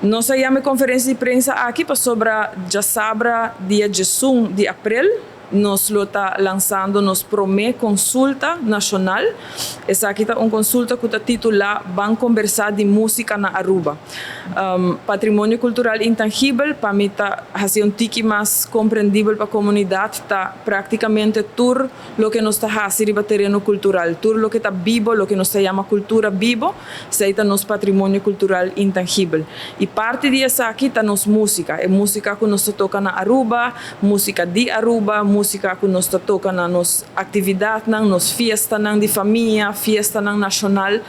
Nós llama conferência de prensa aqui para sobre já sabra dia 1 de abril. Nós lo está lançando nos Promé Consulta Nacional. Essa aqui é uma consulta que está titulada Vamos Conversar de Música na Aruba. Patrimônio cultural intangível, para mim, está assim tique mais compreendível para a comunidade, está praticamente tudo o que nós está fazendo no terreno cultural, tudo o que está vivo, o que nós chama cultura vivo, isso está nosso patrimônio cultural intangível. E parte disso aqui está nossa música, é música que nós toca na Aruba, música de Aruba, música que nós toca na nossa atividade, na nossa festa de família, festa nacional.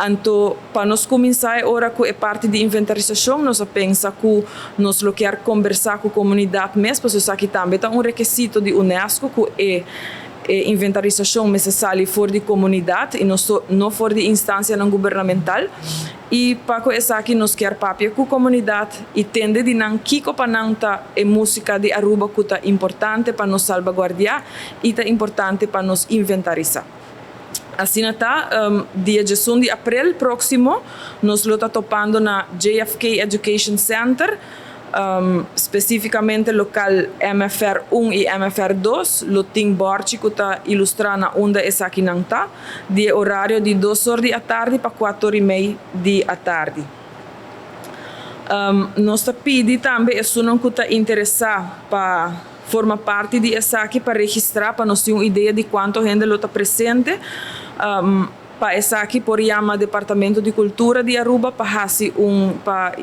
Então, para nós começar agora que é parte de inventarização, nós pensamos que nós queremos conversar com a comunidade mesmo, porque isso aqui também é um requisito de Unesco, que é inventarização necessária fora de comunidade e não fora de instância não governamental. E para isso aqui nós queremos papel com a comunidade e tende de não kiko para não é música de Aruba que é importante para nos salvaguardar e é importante para nos inventarizar. Assim está, dia 1 de abril próximo, nós estamos topando na JFK Education Center, especificamente local MFR 1 e MFR 2, o Tim Borchi que está ilustrando onde é aqui não está, de horário de 2 horas da tarde para 4 e meia da tarde. Nós pedimos também, se não está interessado para formar parte de essa aqui, para registrar, para nós ter uma ideia de quanto gente está presente. Para essa aqui, por chamar Departamento de Cultura de Aruba, para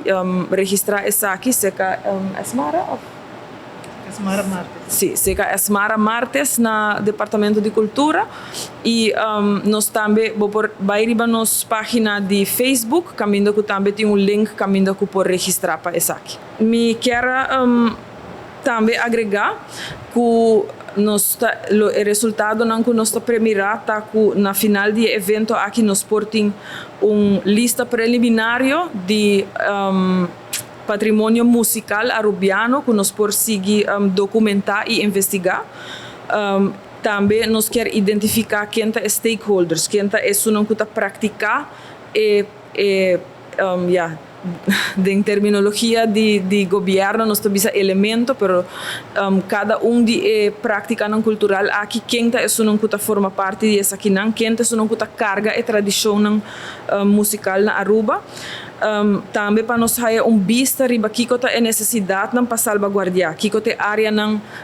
registrar essa aqui, seca Esmara? Esmara Martes. Sim, seca Esmara Martes na Departamento de Cultura e nós também vai ir para nossa página de Facebook, caminho que também tem um link, caminho que pode registrar para essa aqui. Me quero também agregar que o resultado não que nós está premiado tá que na final do evento aqui nós portem uma lista preliminar de patrimônio musical arubiano que nós por seguir documentar e investigar. Também nós queremos identificar quem é stakeholders, quem é isso não que está praticar de terminologia de governo, nós temos elemento, pero cada de prática não cultural aqui quem é isso não que forma parte dessa aqui não, quem é isso não que carga e tradição musical na Aruba. Também para nós ter vista riba que é necessidade para salvaguardar, que é área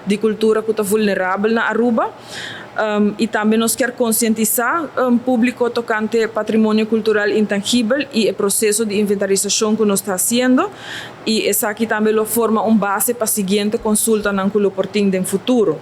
de cultura que é vulnerável na Aruba. E também nós queremos conscientizar o público tocante patrimônio cultural intangível e o processo de inventarização que nós estamos fazendo. E essa aqui também forma uma base para a seguinte consulta que nós portamos no futuro.